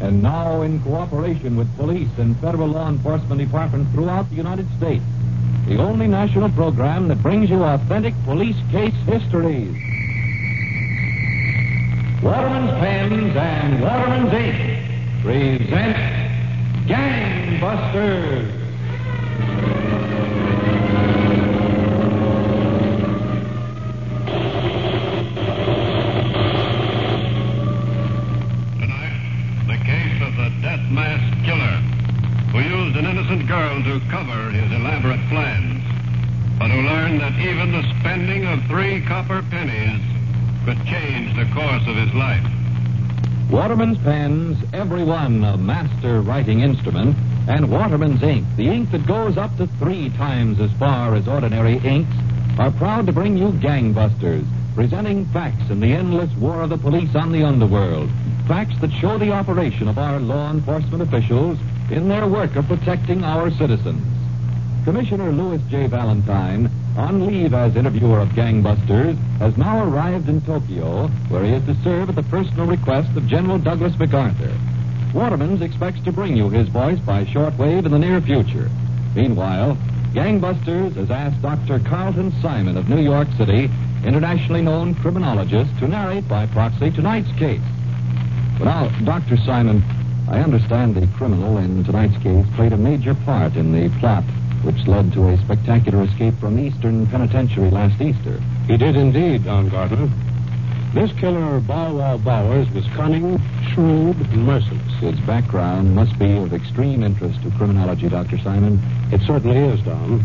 And now, in cooperation with police and federal law enforcement departments throughout the United States, the only national program that brings you authentic police case histories. Waterman's Pens and Waterman's Ink present Gangbusters. Death mask killer who used an innocent girl to cover his elaborate plans, but who learned that even the spending of 3 copper pennies could change the course of his life. Waterman's Pens, every one a master writing instrument, and Waterman's Ink, the ink that goes up to 3 times as far as ordinary inks, are proud to bring you Gangbusters, presenting facts in the endless war of the police on the underworld. Facts that show the operation of our law enforcement officials in their work of protecting our citizens. Commissioner Louis J. Valentine, on leave as interviewer of Gangbusters, has now arrived in Tokyo, where he is to serve at the personal request of General Douglas MacArthur. Waterman's expects to bring you his voice by shortwave in the near future. Meanwhile, Gangbusters has asked Dr. Carlton Simon of New York City, internationally known criminologist, to narrate by proxy tonight's case. Well, now, Dr. Simon, I understand the criminal in tonight's case played a major part in the plot which led to a spectacular escape from the Eastern Penitentiary last Easter. He did indeed, Don Gardner. This killer, Bow Wow Bowers, was cunning, shrewd, and merciless. His background must be of extreme interest to criminology, Dr. Simon. It certainly is, Don.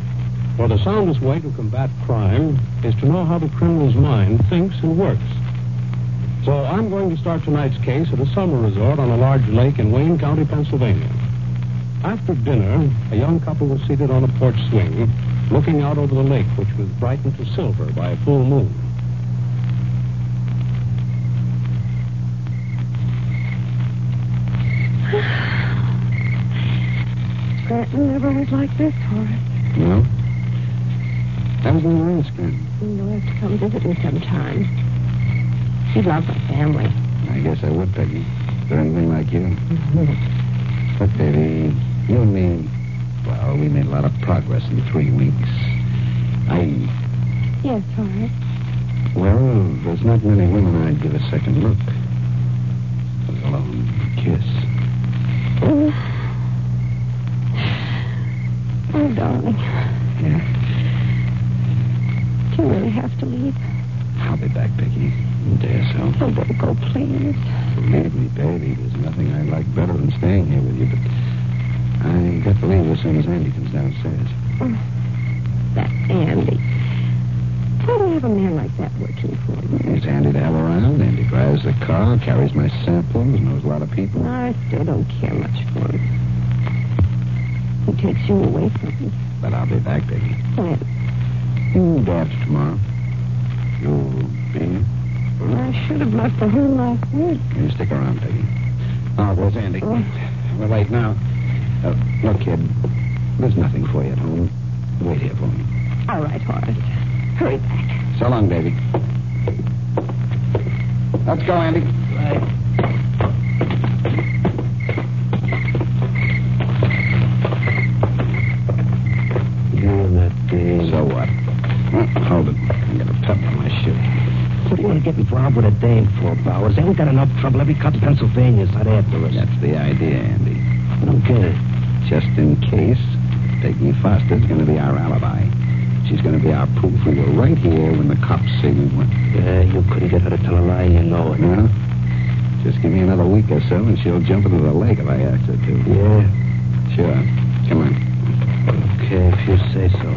For the soundest way to combat crime is to know how the criminal's mind thinks and works. So I'm going to start tonight's case at a summer resort on a large lake in Wayne County, Pennsylvania. After dinner, a young couple was seated on a porch swing, looking out over the lake, which was brightened to silver by a full moon. Scranton never was like this, Horace. No? That was in Winston. You'll have to come visit me sometime. She loves my family. I guess I would, Peggy. They're anything like you. Mm-hmm. But, baby, you and me, well, we made a lot of progress in 3 weeks. Yes, Horace. Well, there's not many women I'd give a second look. Let alone a kiss. Oh, darling. Yeah? Do you really have to leave? I'll be back, Peggy. Day or so. Oh, don't go, please. Believe me, baby, there's nothing I like better than staying here with you, but I got to leave as soon as Andy comes downstairs. Oh, that Andy. Why do you have a man like that working for you? He's handy to have around. Andy drives the car, carries my samples, knows a lot of people. I still don't care much for him. He takes you away from me. But I'll be back, Peggy. When? Day after tomorrow. You'll be... I should have left for home last week. You stick around, Peggy. Oh, where's Andy? Oh. We're late now. Look, kid, there's nothing for you at home. Wait here for me. All right, Horace. Hurry back. So long, baby. Let's go, Andy. Right. You and that dame. So what? Hold it. I got a pep on my shoe. What do you want to get involved with a dame for, Bowers? They ain't got enough trouble. Every cop in Pennsylvania's out after us. That's the idea, Andy. I don't get it. Just in case, Peggy Foster's going to be our alibi. She's going to be our proof we were right here when the cops say we weren't. Yeah, you couldn't get her to tell a lie, you know it. No? Just give me another week or so, and she'll jump into the lake if I ask her to. Yeah? Sure. Come on. Okay, if you say so.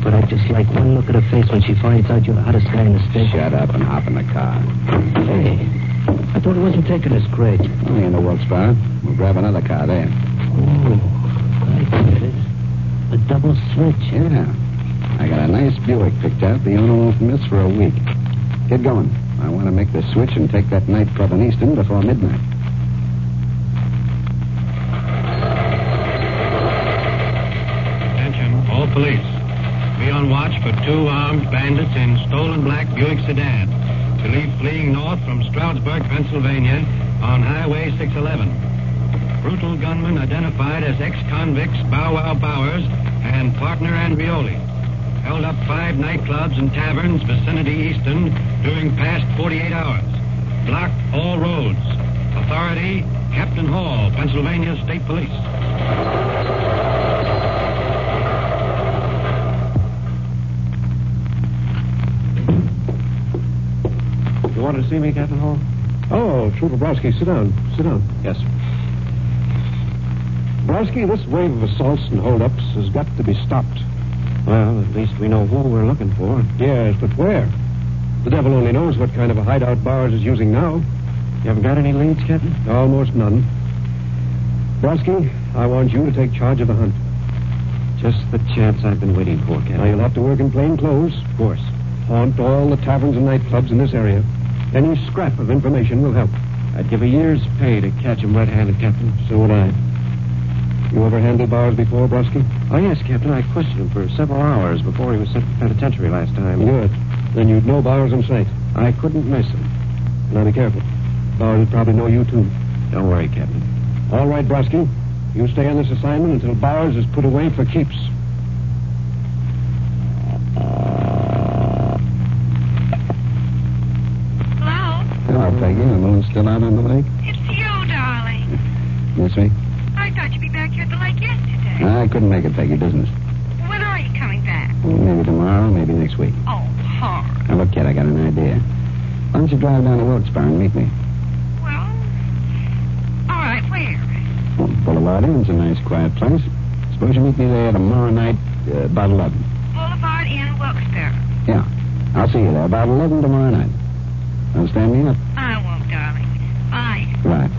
But I'd just like one look at her face when she finds out you're the hottest guy in the state. Shut up and hop in the car. Hey, I thought he wasn't taking us great. Only in the Wilkes-Barre. We'll grab another car there. Oh, I get it. A double switch. Yeah. I got a nice Buick picked out. The owner won't miss for a week. Get going. I want to make the switch and take that nightclub in Easton before midnight. Attention, all police. Be on watch for 2 armed bandits in stolen black Buick sedan to leave fleeing north from Stroudsburg, Pennsylvania, on Highway 611. Brutal gunman identified as ex-convicts Bow Wow Bowers and partner Andrioli. Held up 5 nightclubs and taverns vicinity Easton during past 48 hours. Blocked all roads. Authority, Captain Hall, Pennsylvania State Police. You wanted to see me, Captain Hall? Oh, Trooper Brodsky, sit down. Sit down. Yes, sir. Brodsky, this wave of assaults and holdups has got to be stopped. Well, at least we know who we're looking for. Yes, but where? The devil only knows what kind of a hideout Bowers is using now. You haven't got any leads, Captain? Almost none. Brodsky, I want you to take charge of the hunt. Just the chance I've been waiting for, Captain. Now, you'll have to work in plain clothes. Of course. Haunt all the taverns and nightclubs in this area. Any scrap of information will help. I'd give a year's pay to catch him red-handed, Captain. So would I. You ever handled Bowers before, Brodsky? Oh, yes, Captain. I questioned him for several hours before he was sent to the penitentiary last time. Good. Then you'd know Bowers in sight. I couldn't miss him. Now, be careful. Bowers would probably know you, too. Don't worry, Captain. All right, Brodsky. You stay on this assignment until Bowers is put away for keeps. Hello, Peggy. The moon's still out on the lake? It's you, darling. Miss me? I thought you'd be back here at the lake yesterday. I couldn't make it, Peggy. Business. When are you coming back? Maybe tomorrow, maybe next week. Oh, Horace. Now, look, kid, I got an idea. Why don't you drive down to Wilkes-Barre and meet me? Well, all right, where? Well, Boulevard Inn's a nice, quiet place. Suppose you meet me there tomorrow night, about 11. Boulevard Inn, Wilkes-Barre. Yeah. I'll see you there about 11 tomorrow night. Understand me? I won't, darling. Bye. Right.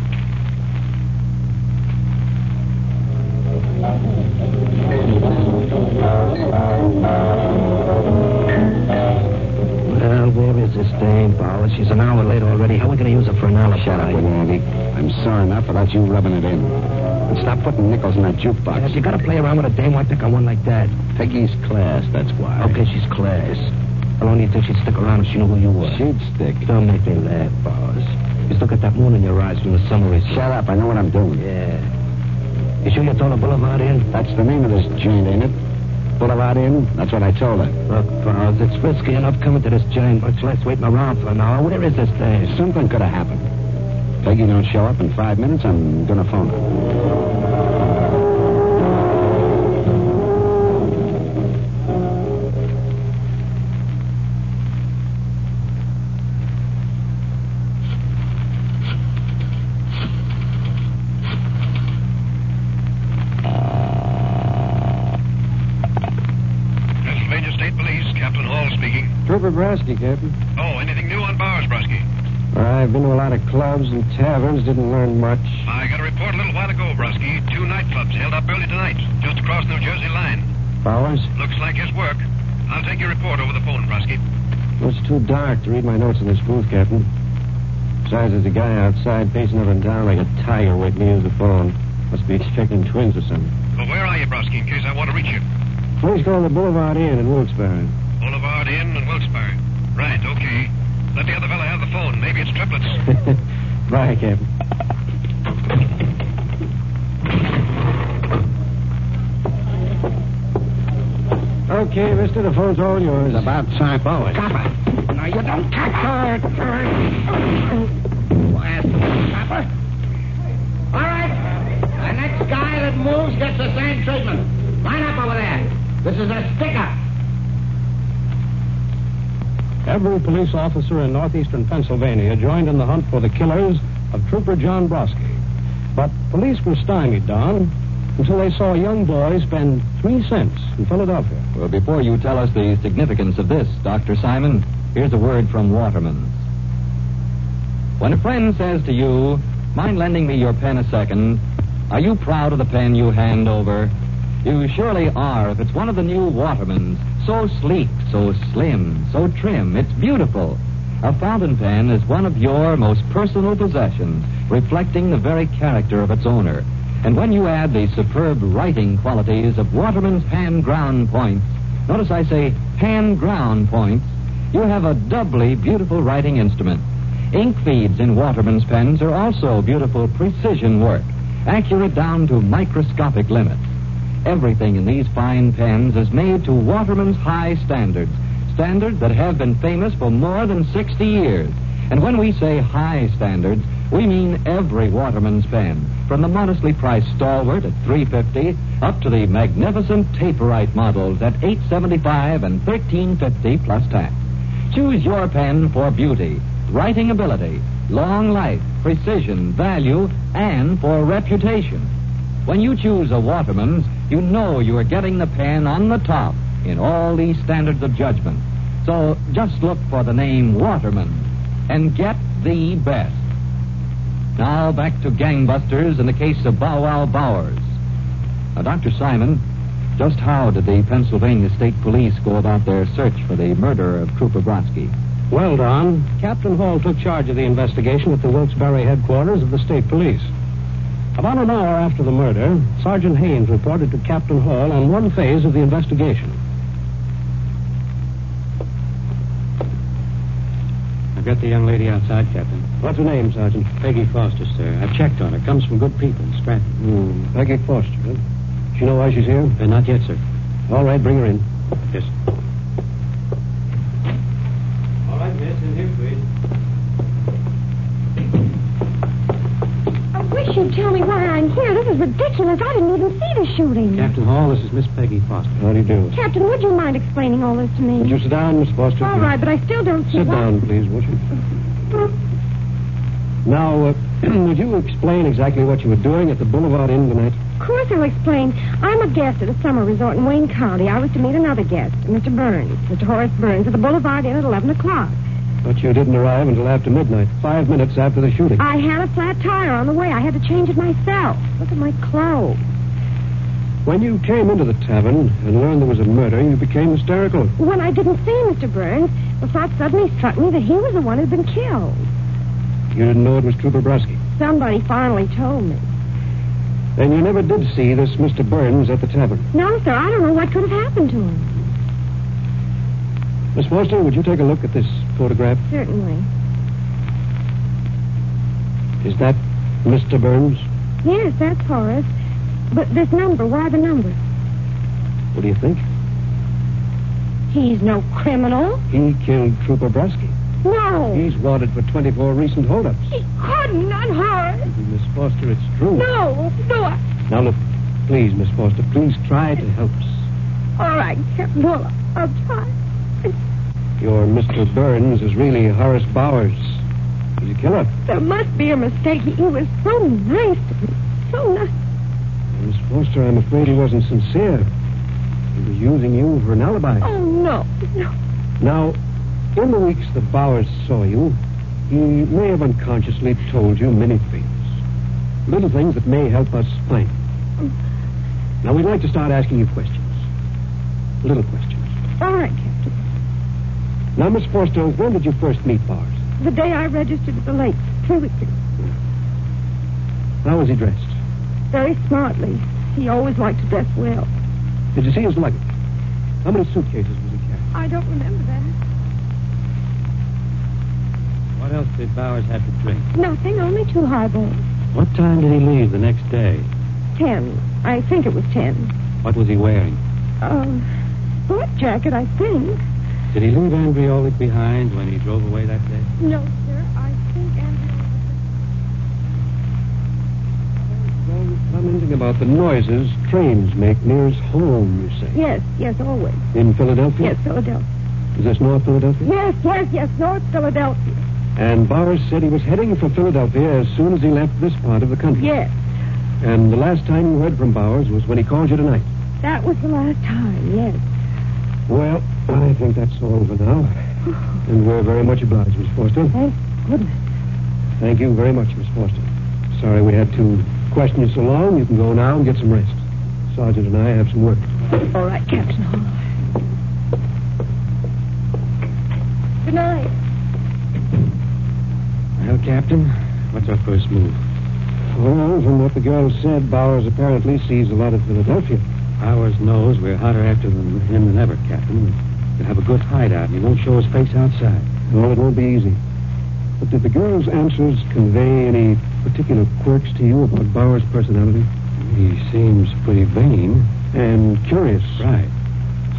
Well, where is this dame, Bowers? She's an hour late already. How are we going to use her for an alibi? Shut up, will you, Andy? I'm sore enough without you rubbing it in. And stop putting nickels in that jukebox. If you got to play around with a dame, why pick on one like that? Peggy's class, that's why. Okay, she's class. How long do you think she'd stick around if she knew who you were? She'd stick. Don't make me laugh, Bowers. You still got that moon in your eyes from the summer resort. Shut up, I know what I'm doing. Yeah. You sure you told her Boulevard Inn? That's the name of this joint, ain't it? Boulevard Inn? That's what I told her. Look, Bowers, it's risky enough coming to this joint, much less waiting around for an hour. Where is this thing? Something could have happened. Peggy don't show up in 5 minutes, I'm gonna phone her. Pennsylvania State Police, Captain Hall speaking. Trooper Brodsky, Captain. Oh, anything new on Bowers, Brodsky? I've been to a lot of clubs and taverns, didn't learn much. I got a report a little while ago, Brodsky. 2 nightclubs held up early tonight, just across New Jersey line. Bowers? Looks like his work. I'll take your report over the phone, Brodsky. Well, it's too dark to read my notes in this booth, Captain. Besides, there's a guy outside pacing up and down like a tiger waiting to use the phone. Must be expecting twins or something. Well, where are you, Brodsky, in case I want to reach you? Please go to the Boulevard Inn in Wilkes-Barre. Boulevard Inn and Wilkes-Barre. Right, okay. Let the other fella have the phone. Maybe it's triplets. Bye, Captain. Okay, mister, the phone's all yours. It's about time. Bowers. Copper. No, you don't touch her. Quiet, copper. All right. The next guy that moves gets the same treatment. Line up over there. This is a stick-up. Every police officer in northeastern Pennsylvania joined in the hunt for the killers of Trooper John Brodsky. But police were stymied, Don, until they saw a young boy spend 3 cents in Philadelphia. Well, before you tell us the significance of this, Dr. Simon, here's a word from Waterman's. When a friend says to you, mind lending me your pen a second, are you proud of the pen you hand over? You surely are if it's one of the new Watermans. So sleek, so slim, so trim. It's beautiful. A fountain pen is one of your most personal possessions, reflecting the very character of its owner. And when you add the superb writing qualities of Waterman's hand-ground points, notice I say hand-ground points, you have a doubly beautiful writing instrument. Ink feeds in Waterman's pens are also beautiful precision work, accurate down to microscopic limits. Everything in these fine pens is made to Waterman's high standards, standards that have been famous for more than 60 years. And when we say high standards, we mean every Waterman's pen, from the modestly priced Stalwart at $3.50 up to the magnificent Taperite models at $8.75 and $13.50 plus tax. Choose your pen for beauty, writing ability, long life, precision, value, and for reputation. When you choose a Waterman's, you know you are getting the pen on the top in all these standards of judgment. So just look for the name Waterman and get the best. Now back to gangbusters in the case of Bow Wow Bowers. Now, Dr. Simon, just how did the Pennsylvania State Police go about their search for the murderer of Trooper Brodsky? Well, Don, Captain Hall took charge of the investigation at the Wilkes-Barre headquarters of the State Police. About an hour after the murder, Sergeant Haynes reported to Captain Hall on one phase of the investigation. I've got the young lady outside, Captain. What's her name, Sergeant? Peggy Foster, sir. I've checked on her. Comes from good people in Stratton. Peggy Foster, huh? Do you know why she's here? Not yet, sir. All right, bring her in. Yes. All right, miss. In here, please. I wish you'd tell me why I'm here. This is ridiculous. I didn't even see the shooting. Captain Hall, this is Miss Peggy Foster. How do you do? Captain, would you mind explaining all this to me? Would you sit down, Miss Foster? All right, but I still don't see Sit why... down, please, won't you? Now, would you explain exactly what you were doing at the Boulevard Inn tonight? Of course I'll explain. I'm a guest at a summer resort in Wayne County. I was to meet another guest, Mr. Burns, Mr. Horace Burns, at the Boulevard Inn at 11 o'clock. But you didn't arrive until after midnight, 5 minutes after the shooting. I had a flat tire on the way. I had to change it myself. Look at my clothes. When you came into the tavern and learned there was a murder, you became hysterical. When I didn't see Mr. Burns, the thought suddenly struck me that he was the one who'd been killed. You didn't know it was Trooper Brodsky. Somebody finally told me. Then you never did see this Mr. Burns at the tavern. No, sir. I don't know what could have happened to him. Miss Foster, would you take a look at this photograph? Certainly. Is that Mr. Burns? Yes, that's Horace. But this number, why the number? What do you think? He's no criminal. He killed Trooper Brodsky. No. He's wanted for 24 recent holdups. He couldn't, not Horace. Miss Foster, it's true. No, Now, look, please, Miss Foster, please try to help us. All right, Captain Hall, I'll try. Your Mr. Burns is really Horace Bowers. He's a killer. There must be a mistake. He was so nice to me. So nice. Miss Foster, I'm afraid he wasn't sincere. He was using you for an alibi. Oh, no. Now, in the weeks that Bowers saw you, he may have unconsciously told you many things. Little things that may help us find him. Now, we'd like to start asking you questions. Little questions. All right, Captain. Now, Miss Foster, when did you first meet Bowers? The day I registered at the lake, 3 weeks ago. How was he dressed? Very smartly. He always liked to dress well. Did you see his luggage? How many suitcases was he carrying? I don't remember that. What else did Bowers have to drink? Nothing, only 2 highballs. What time did he leave the next day? 10. I think it was 10. What was he wearing? Sport jacket, I think. Did he leave Andreolic behind when he drove away that day? No, sir. I think Commenting about the noises trains make near his home, you say? Yes, always. In Philadelphia? Yes, Philadelphia. Is this North Philadelphia? Yes, North Philadelphia. And Bowers said he was heading for Philadelphia as soon as he left this part of the country. Yes. And the last time you heard from Bowers was when he called you tonight. That was the last time, yes. Well, I think that's all for now. And we're very much obliged, Miss Foster. Thank goodness. Thank you very much, Miss Foster. Sorry we had to question you so long. You can go now and get some rest. Sergeant and I have some work. All right, Captain Hall. Good night. Well, Captain, what's our first move? Well, from what the girl said, Bowers apparently sees a lot of Philadelphia. Bowers knows we're hotter after him than ever, Captain. He'll have a good hideout, and he won't show his face outside. Well, it won't be easy. But did the girl's answers convey any particular quirks to you about Bauer's personality? He seems pretty vain. And curious. Right.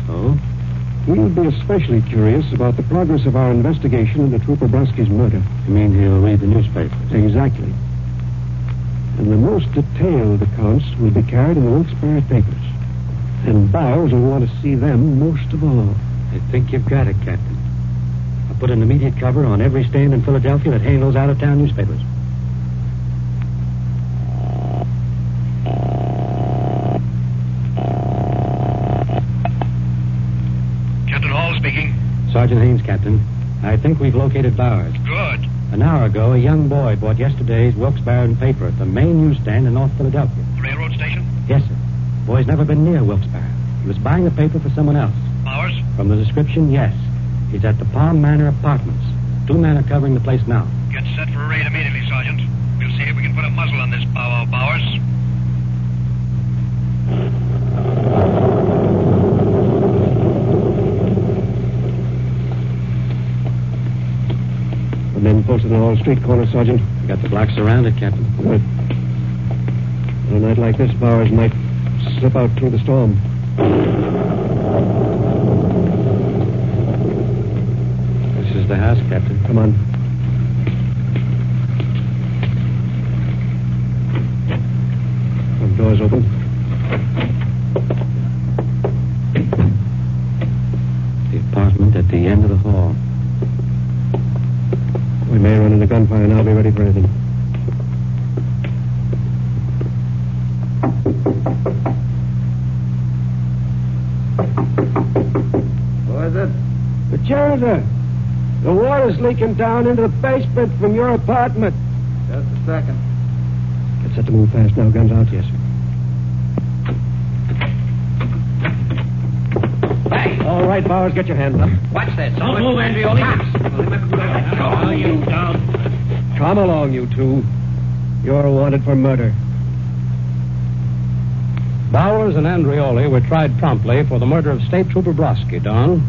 So? We'll be especially curious about the progress of our investigation into Trooper Broski's murder. You mean he'll read the newspapers? Exactly. And the most detailed accounts will be carried in the Wilkes-Barre papers. And Bowers will want to see them most of all. I think you've got it, Captain. I'll put an immediate cover on every stand in Philadelphia that handles out-of-town newspapers. Captain Hall speaking. Sergeant Haynes, Captain. I think we've located Bowers. Good. An hour ago, a young boy bought yesterday's Wilkes-Barre paper at the main newsstand in North Philadelphia. The railroad station? Yes, sir. The boy's never been near Wilkes-Barre. He was buying the paper for someone else. Bowers? From the description, yes. He's at the Palm Manor Apartments. 2 men are covering the place now. Get set for a raid immediately, Sergeant. We'll see if we can put a muzzle on this Bow Wow Bowers. The men posted on all street corners, Sergeant. We got the block surrounded, Captain. Good. On a night like this, Bowers might slip out through the storm. This is the house, Captain. Come on. Front door's open. The apartment at the end of the hall. We may run into gunfire now. Be ready for anything. Who is it? The janitor. The water's leaking down into the basement from your apartment. Just a second. Get set to move fast now. Guns out. Yes, sir. Hey! All right, Bowers, get your hands up. Watch this. Don't move, Andrioli. Now you down. Come along, you two. You're wanted for murder. Bowers and Andrioli were tried promptly for the murder of State Trooper Broski, Don,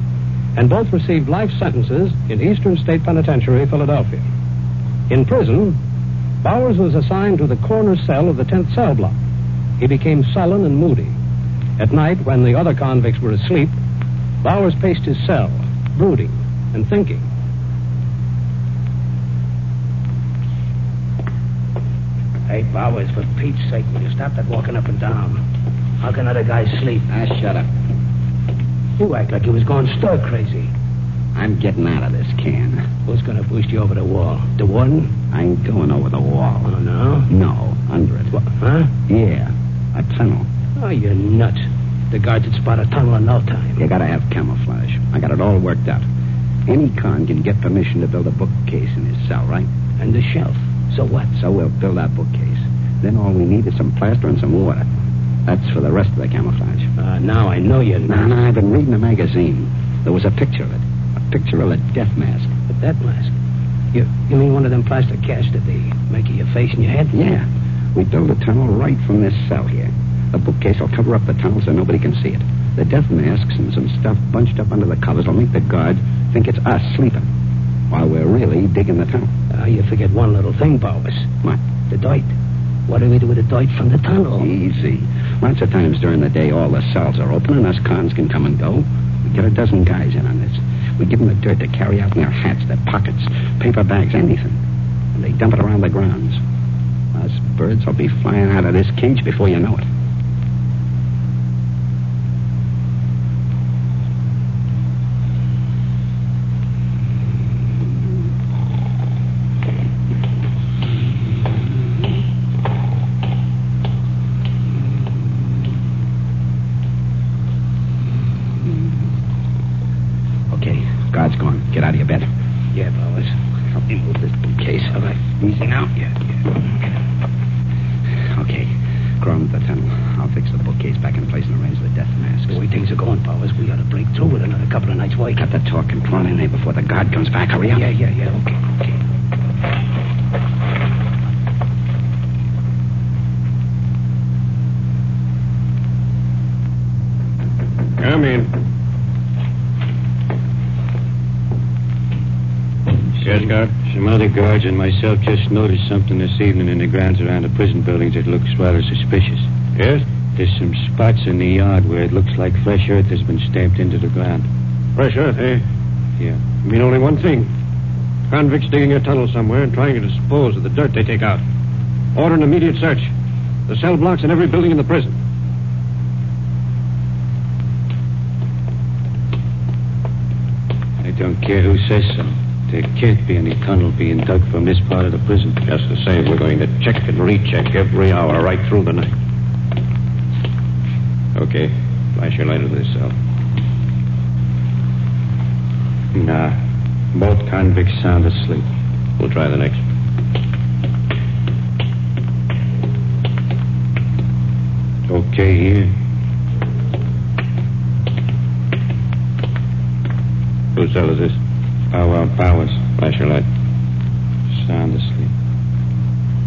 and both received life sentences in Eastern State Penitentiary, Philadelphia. In prison, Bowers was assigned to the corner cell of the 10th cell block. He became sullen and moody. At night, when the other convicts were asleep, Bowers paced his cell, brooding and thinking. Hey, Bowers, for Pete's sake, will you stop that walking up and down? How can other guys sleep? Shut up. You act like you was going stir crazy. I'm getting out of this can. Who's going to boost you over the wall? The warden? I ain't going over the wall. Oh, no? No, under it. What, huh? Yeah, a tunnel. Oh, you're nuts. The guards would spot a tunnel in no time. You gotta have camouflage. I got it all worked out. Any con can get permission to build a bookcase in his cell, right? And the shelf. So what? So we'll build that bookcase. Then all we need is some plaster and some water. That's for the rest of the camouflage. Now I know you're not. No, I've been reading a magazine. There was a picture of it. A picture of a death mask. A death mask? You mean one of them plastic casts that they make of your face and your head? Yeah. We build a tunnel right from this cell here. The bookcase will cover up the tunnel so nobody can see it. The death masks and some stuff bunched up under the covers will make the guards think it's us sleeping, while we're really digging the tunnel. You forget one little thing, Bowers. What? The dirt. What do we do with the dirt from the tunnel? Easy. Lots of times during the day, all the cells are open and us cons can come and go. We get a dozen guys in on this. We give them the dirt to carry out in their hats, their pockets, paper bags, anything. And they dump it around the grounds. Us birds will be flying out of this cage before you know it. Guard's gone. Get out of your bed. Yeah, Bowers. Help me move this bookcase. All right. Easy now. Yeah. Okay. Crawl into the tunnel. I'll fix the bookcase back in place and arrange the death masks. The way things are going, Bowers, we ought to break through with another couple of nights' work. Cut the talk and crawl in there before the guard comes back. Hurry up. Yeah. Okay. Come in. Yes, guard. Shimoda guards and myself just noticed something this evening in the grounds around the prison buildings that looks rather suspicious. Yes? There's some spots in the yard where it looks like fresh earth has been stamped into the ground. Fresh earth, eh? Yeah. I mean only one thing. Convicts digging a tunnel somewhere and trying to dispose of the dirt they take out. Order an immediate search. The cell blocks in every building in the prison. I don't care who says so. There can't be any tunnel being dug from this part of the prison. Just the same, we're going to check and recheck every hour right through the night. Okay. Flash your light into this cell. Nah. Both convicts sound asleep. We'll try the next. Okay here. Whose cell is this? Powell Powers. Flash your light. Sound asleep.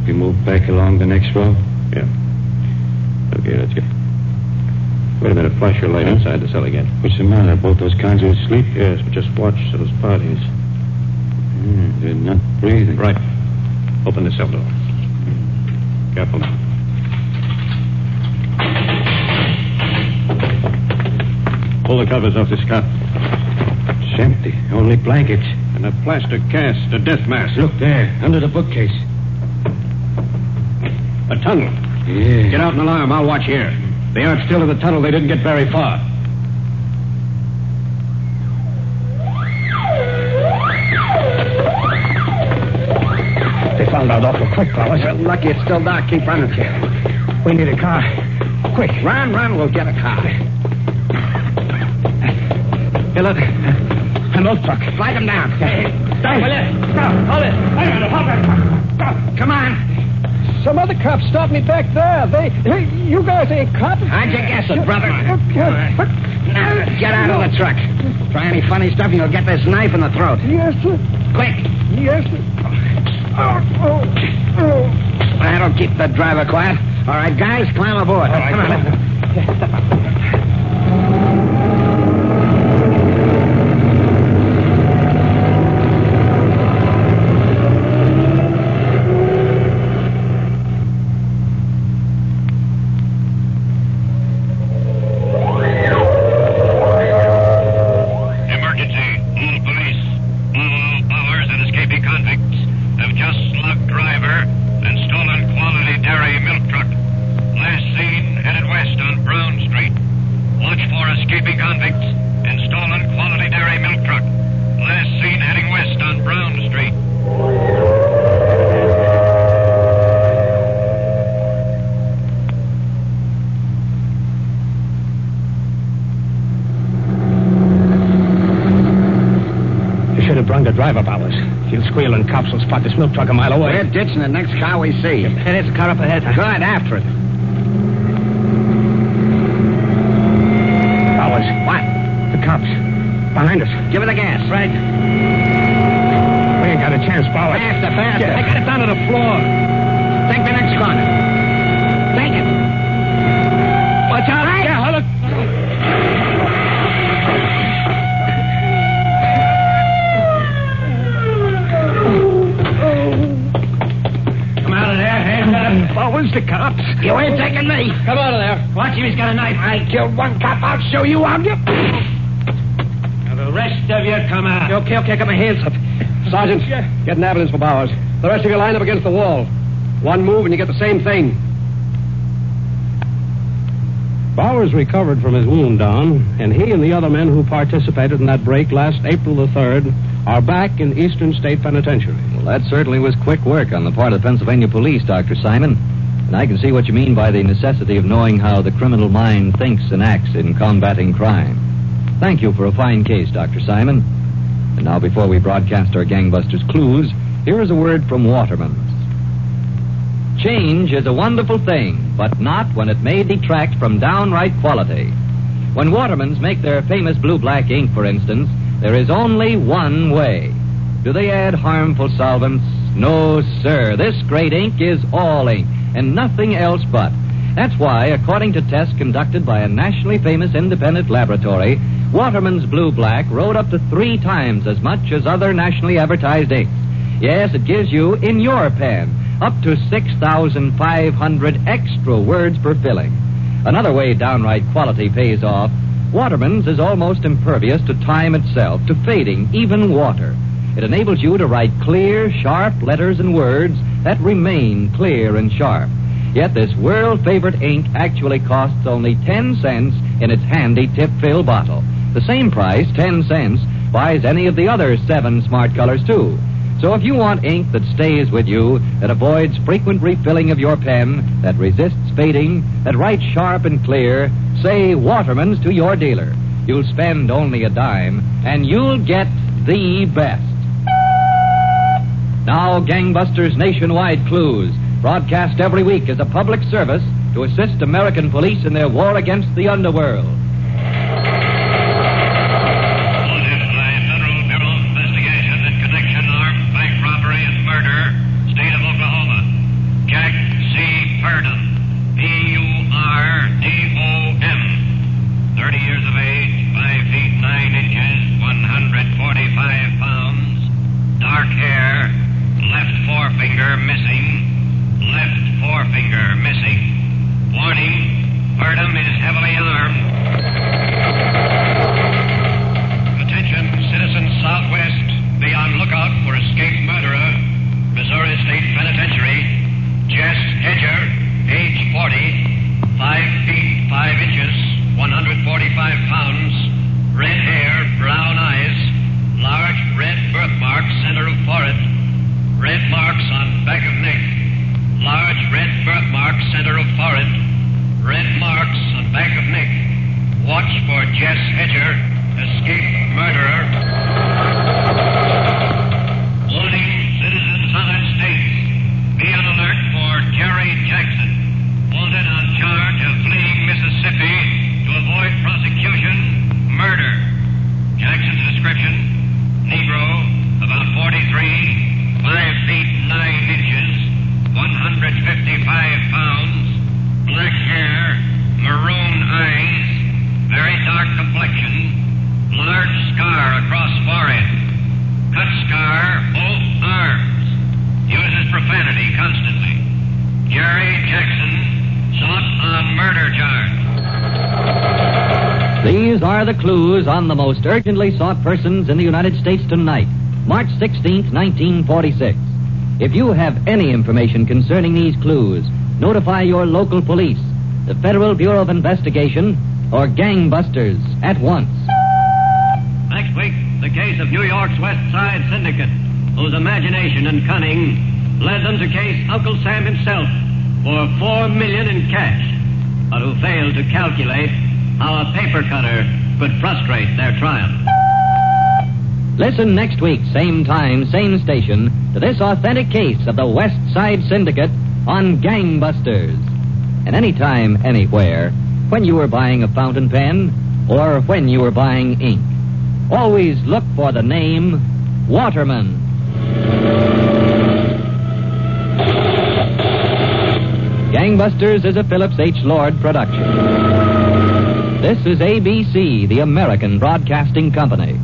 We move back along the next row? Yeah. Okay, let's get. Wait a minute. Flash your light inside the cell again. What's the matter? Both those kinds are asleep? Yes, but just watch those bodies. They're not breathing. Right. Open the cell door. Careful now. Pull the covers off this cot. It's empty. Only blankets. And a plaster cast, a death mask. Look there, under the bookcase. A tunnel. Yeah. Get out and alarm. I'll watch here. They aren't still in the tunnel. They didn't get very far. They found out awful quick, fellas. You're lucky it's still dark. Keep running, kid. We need a car. Quick. Run. We'll get a car. Hey, look. A milk truck. Flag him down. Stop, will you? Stop. Hold it. Stop. Come on. Some other cops stopped me back there. You guys ain't cops. How'd you guess it, brother? Get out of the truck. Try any funny stuff and you'll get this knife in the throat. Yes, sir. Quick. Yes, sir. That'll keep the driver quiet. All right, guys, climb aboard. All right, come on. The driver, Bowers. He'll squeal and cops will spot this milk truck a mile away. We're ditching the next car we see. There's a car up ahead. Good, after it. Bowers. What? The cops. Behind us. Give it a gas. Right. We ain't got a chance, Bowers. Faster. I got it down to the floor. Take the next corner. Take it. Watch out. Right. Yeah, look. Bowers, the cops. You ain't taking me. Come out of there. Watch him, he's got a knife. I killed one cop. I'll show you how you. Now, the rest of you come out. Okay, got my hands up. Sergeant, get an ambulance for Bowers. The rest of you line up against the wall. One move and you get the same thing. Bowers recovered from his wound, Don, and he and the other men who participated in that break last April the 3rd are back in Eastern State Penitentiary. Well, that certainly was quick work on the part of the Pennsylvania police, Dr. Simon. And I can see what you mean by the necessity of knowing how the criminal mind thinks and acts in combating crime. Thank you for a fine case, Dr. Simon. And now, before we broadcast our gangbusters' clues, here is a word from Waterman's. Change is a wonderful thing, but not when it may detract from downright quality. When Watermans make their famous blue-black ink, for instance, there is only one way. Do they add harmful solvents? No, sir. This great ink is all ink, and nothing else but. That's why, according to tests conducted by a nationally famous independent laboratory, Waterman's Blue Black wrote up to 3 times as much as other nationally advertised inks. Yes, it gives you, in your pen, up to 6,500 extra words per filling. Another way downright quality pays off, Waterman's is almost impervious to time itself, to fading, even water. It enables you to write clear, sharp letters and words that remain clear and sharp. Yet this world-favorite ink actually costs only 10 cents in its handy tip-fill bottle. The same price, 10 cents, buys any of the other 7 Smart Colors, too. So if you want ink that stays with you, that avoids frequent refilling of your pen, that resists fading, that writes sharp and clear, say Waterman's to your dealer. You'll spend only a dime, and you'll get the best. Now, Gangbusters Nationwide Clues, broadcast every week as a public service to assist American police in their war against the underworld. These are the clues on the most urgently sought persons in the United States tonight, March 16th, 1946. If you have any information concerning these clues, notify your local police, the Federal Bureau of Investigation, or Gangbusters at once. Next week, the case of New York's West Side Syndicate, whose imagination and cunning led them to case Uncle Sam himself for $4 million in cash, but who failed to calculate how a paper cutter could frustrate their triumph. Listen next week, same time, same station, to this authentic case of the West Side Syndicate on Gangbusters. And anytime, anywhere, when you are buying a fountain pen or when you are buying ink, always look for the name Waterman. Gangbusters is a Phillips H. Lord production. This is ABC, the American Broadcasting Company.